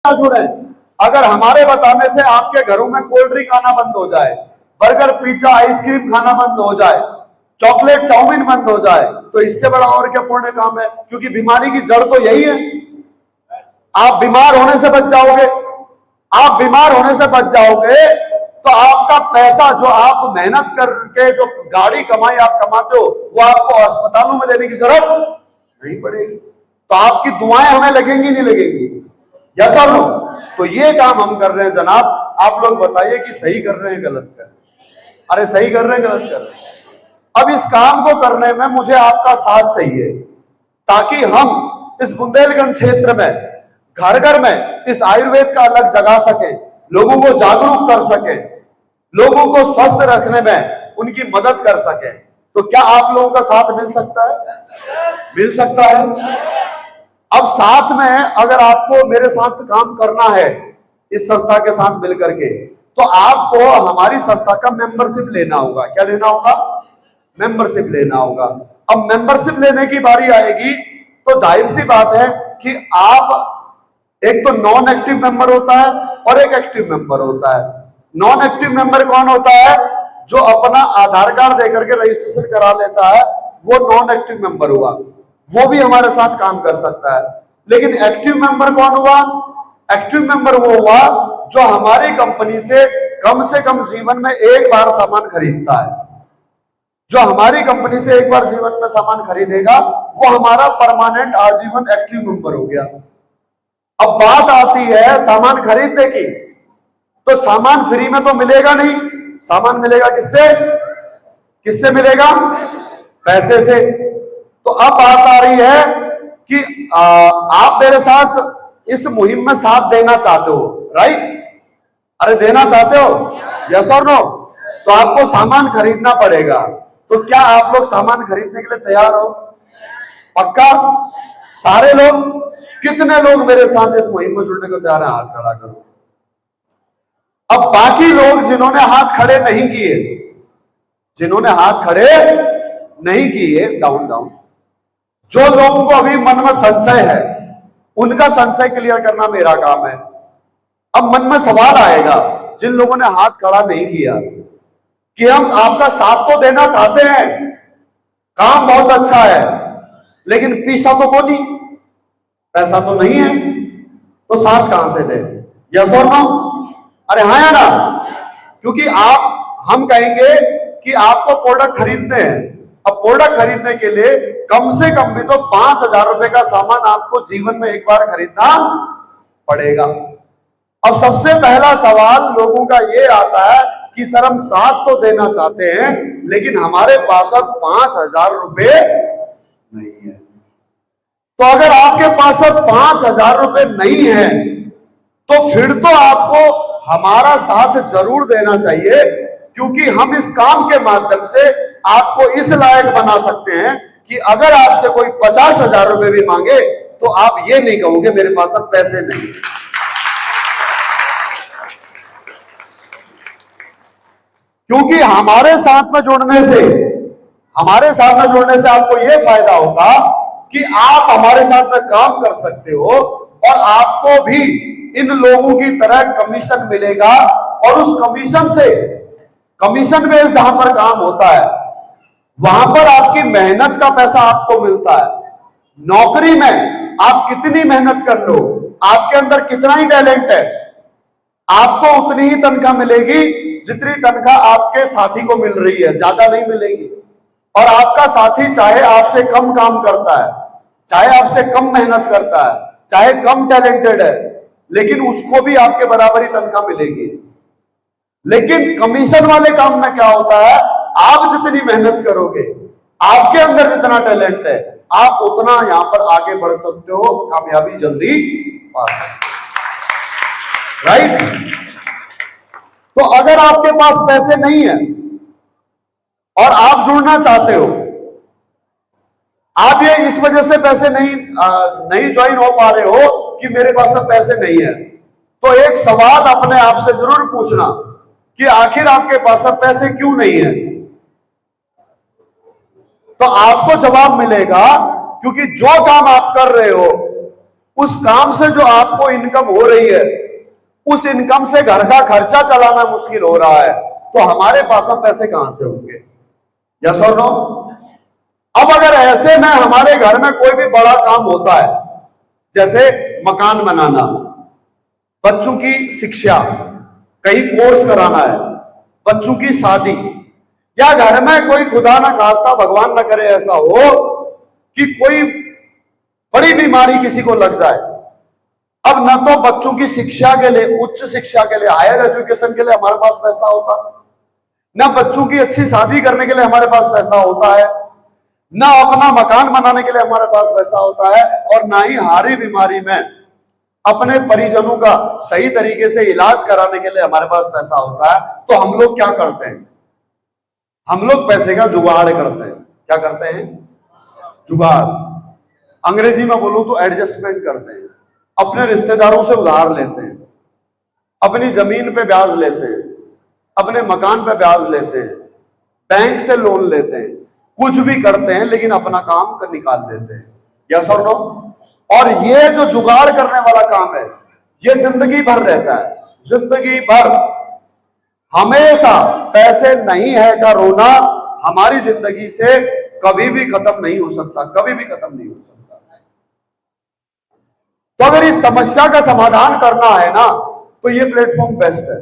जुड़े। अगर हमारे बताने से आपके घरों में कोल्ड ड्रिंक आना बंद हो जाए, बर्गर पिज्जा आइसक्रीम खाना बंद हो जाए, चॉकलेट चाउमीन बंद हो जाए, तो इससे बड़ा और क्या पुण्य काम है? क्योंकि बीमारी की जड़ तो यही है। आप बीमार होने से बच जाओगे, आप बीमार होने से बच जाओगे तो आपका पैसा जो आप मेहनत करके जो गाड़ी कमाई आप कमाते हो वो आपको अस्पतालों में देने की जरूरत नहीं पड़ेगी। तो आपकी दुआएं हमें लगेंगी नहीं लगेंगी? यस और नो? तो ये काम हम कर रहे हैं जनाब। आप लोग बताइए कि सही कर रहे हैं गलत कर रहे हैं? अरे सही कर रहे हैं गलत कर रहे हैं? अब इस काम को करने में मुझे आपका साथ चाहिए ताकि हम इस बुंदेलखंड क्षेत्र में घर घर में इस आयुर्वेद का अलग जगा सके, लोगों को जागरूक कर सके, लोगों को स्वस्थ रखने में उनकी मदद कर सके। तो क्या आप लोगों का साथ मिल सकता है? मिल सकता है। अब साथ में अगर आपको मेरे साथ काम करना है इस संस्था के साथ मिलकर के, तो आपको हमारी संस्था का मेंबरशिप लेना होगा। क्या लेना होगा? मेंबरशिप लेना होगा। अब मेंबरशिप लेने की बारी आएगी तो जाहिर सी बात है कि आप एक तो नॉन एक्टिव मेंबर होता है और एक एक्टिव मेंबर होता है। नॉन एक्टिव मेंबर कौन होता है? जो अपना आधार कार्ड देकर के रजिस्ट्रेशन करा लेता है, वो नॉन एक्टिव मेंबर हुआ, वो भी हमारे साथ काम कर सकता है। लेकिन एक्टिव मेंबर कौन हुआ? एक्टिव मेंबर वो हुआ जो हमारी कंपनी से कम जीवन में एक बार सामान खरीदता है। जो हमारी कंपनी से एक बार जीवन में सामान खरीदेगा वो हमारा परमानेंट आजीवन एक्टिव मेंबर हो गया। अब बात आती है सामान खरीदने की, तो सामान फ्री में तो मिलेगा नहीं। सामान मिलेगा किससे? किससे मिलेगा? पैसे से। तो अब बात आ रही है कि आप मेरे साथ इस मुहिम में साथ देना चाहते हो, राइट? अरे देना चाहते हो? यस और नो? तो आपको सामान खरीदना पड़ेगा। तो क्या आप लोग सामान खरीदने के लिए तैयार हो? पक्का? सारे लोग? कितने लोग मेरे साथ इस मुहिम में जुड़ने को तैयार हैं? हाथ खड़ा करो। अब बाकी लोग जिन्होंने हाथ खड़े नहीं किए, जिन्होंने हाथ खड़े नहीं किए, डाउन डाउन। जो लोगों को अभी मन में संशय है उनका संशय क्लियर करना मेरा काम है। अब मन में सवाल आएगा जिन लोगों ने हाथ खड़ा नहीं किया कि हम आपका साथ तो देना चाहते हैं, काम बहुत अच्छा है, लेकिन पैसा तो को नहीं, पैसा तो नहीं है, तो साथ कहां से दे? यस और नो? अरे हाँ या ना? क्योंकि हम कहेंगे कि आपको प्रोडक्ट खरीदते हैं। अब प्रोडक्ट खरीदने के लिए कम से कम भी तो 5,000 रुपए का सामान आपको जीवन में एक बार खरीदना पड़ेगा। अब सबसे पहला सवाल लोगों का ये आता है कि सर हम साथ तो देना चाहते हैं लेकिन हमारे पास अब 5,000 रुपए नहीं है। तो अगर आपके पास अब 5,000 रुपए नहीं है तो फिर तो आपको हमारा साथ जरूर देना चाहिए, क्योंकि हम इस काम के माध्यम से आपको इस लायक बना सकते हैं कि अगर आपसे कोई 50,000 रुपए भी मांगे तो आप ये नहीं कहोगे मेरे पास अब पैसे नहीं। क्योंकि हमारे साथ में जुड़ने से आपको यह फायदा होगा कि आप हमारे साथ में काम कर सकते हो और आपको भी इन लोगों की तरह कमीशन मिलेगा। और उस कमीशन से, कमीशन बेस जहां पर काम होता है वहां पर आपकी मेहनत का पैसा आपको मिलता है। नौकरी में आप कितनी मेहनत कर लो, आपके अंदर कितना ही टैलेंट है, आपको उतनी ही तनख्वाह मिलेगी जितनी तनख्वाह आपके साथी को मिल रही है, ज्यादा नहीं मिलेगी। और आपका साथी चाहे आपसे कम काम करता है, चाहे आपसे कम मेहनत करता है, चाहे कम टैलेंटेड है, लेकिन उसको भी आपके बराबर ही तनख्वाह मिलेगी। लेकिन कमीशन वाले काम में क्या होता है, आप जितनी मेहनत करोगे, आपके अंदर जितना टैलेंट है, आप उतना यहां पर आगे बढ़ सकते हो, कामयाबी जल्दी पा सकते हो, राइट? तो अगर आपके पास पैसे नहीं है और आप जुड़ना चाहते हो, आप ये इस वजह से पैसे नहीं ज्वाइन हो पा रहे हो कि मेरे पास अब पैसे नहीं है, तो एक सवाल अपने आप से जरूर पूछना कि आखिर आपके पास अब पैसे क्यों नहीं है। तो आपको जवाब मिलेगा क्योंकि जो काम आप कर रहे हो उस काम से जो आपको इनकम हो रही है, उस इनकम से घर का खर्चा चलाना मुश्किल हो रहा है, तो हमारे पास अब पैसे कहां से होंगे? यस और नो? अब अगर ऐसे में हमारे घर में कोई भी बड़ा काम होता है, जैसे मकान बनाना, बच्चों की शिक्षा, कहीं कोर्स कराना है, बच्चों की शादी, या घर में कोई खुदा ना खास्ता भगवान ना करे ऐसा हो कि कोई बड़ी बीमारी किसी को लग जाए, अब न तो बच्चों की शिक्षा के लिए, उच्च शिक्षा के लिए, हायर एजुकेशन के लिए हमारे पास पैसा होता, न बच्चों की अच्छी शादी करने के लिए हमारे पास पैसा होता है, न अपना मकान बनाने के लिए हमारे पास पैसा होता है, और ना ही हारी बीमारी में अपने परिजनों का सही तरीके से इलाज कराने के लिए हमारे पास पैसा होता है। तो हम लोग क्या करते हैं? हम लोग पैसे का जुगाड़ करते हैं। क्या करते हैं? जुगाड़। अंग्रेजी में बोलूं तो एडजस्टमेंट करते हैं। अपने रिश्तेदारों से उधार लेते हैं, अपनी जमीन पे ब्याज लेते हैं, अपने मकान पे ब्याज लेते हैं, बैंक से लोन लेते हैं, कुछ भी करते हैं, लेकिन अपना काम कर निकाल लेते हैं। यस और नो? और ये जो जुगाड़ करने वाला काम है, ये जिंदगी भर रहता है। जिंदगी भर हमेशा पैसे नहीं है का रोना हमारी जिंदगी से कभी भी खत्म नहीं हो सकता, कभी भी खत्म नहीं हो सकता। तो अगर इस समस्या का समाधान करना है ना, तो ये प्लेटफॉर्म बेस्ट है,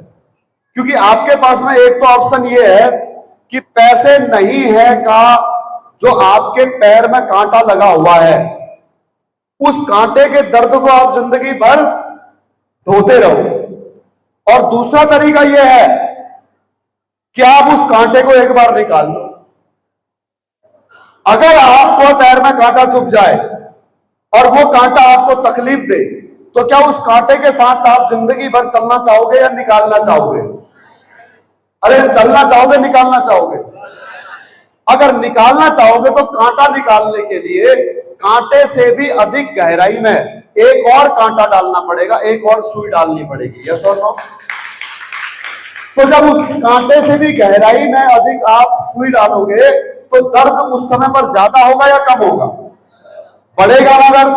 क्योंकि आपके पास में एक तो ऑप्शन ये है कि पैसे नहीं है का जो आपके पैर में कांटा लगा हुआ है, उस कांटे के दर्द को आप जिंदगी भर ढोते रहो। और दूसरा तरीका यह है कि आप उस कांटे को एक बार निकाल लो। अगर आपको पैर में कांटा चुभ जाए और वो कांटा आपको तकलीफ दे, तो क्या उस कांटे के साथ आप जिंदगी भर चलना चाहोगे या निकालना चाहोगे? अरे चलना चाहोगे, निकालना चाहोगे? अगर निकालना चाहोगे तो कांटा निकालने के लिए कांटे से भी अधिक गहराई में एक और कांटा डालना पड़ेगा, एक और सुई डालनी पड़ेगी। यस और नो? तो जब उस कांटे से भी गहराई में अधिक आप सुई डालोगे तो दर्द उस समय पर ज्यादा होगा या कम होगा? बढ़ेगा ना दर्द।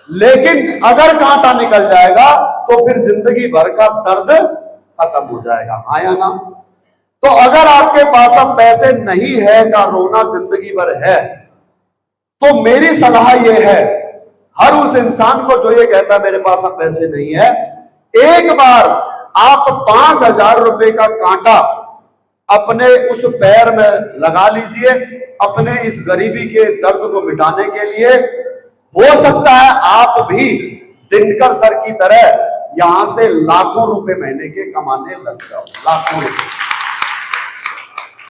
लेकिन अगर कांटा निकल जाएगा तो फिर जिंदगी भर का दर्द खत्म हो जाएगा। हाँ या ना? तो अगर आपके पास अब पैसे नहीं है का रोना जिंदगी भर है, तो मेरी सलाह यह है हर उस इंसान को जो ये कहता है मेरे पास अब पैसे नहीं है, एक बार आप 5,000 रुपए का कांटा अपने उस पैर में लगा लीजिए, अपने इस गरीबी के दर्द को मिटाने के लिए। हो सकता है आप भी दिनकर सर की तरह यहां से लाखों रुपए महीने के कमाने लग जाओ, लाखों रुपए।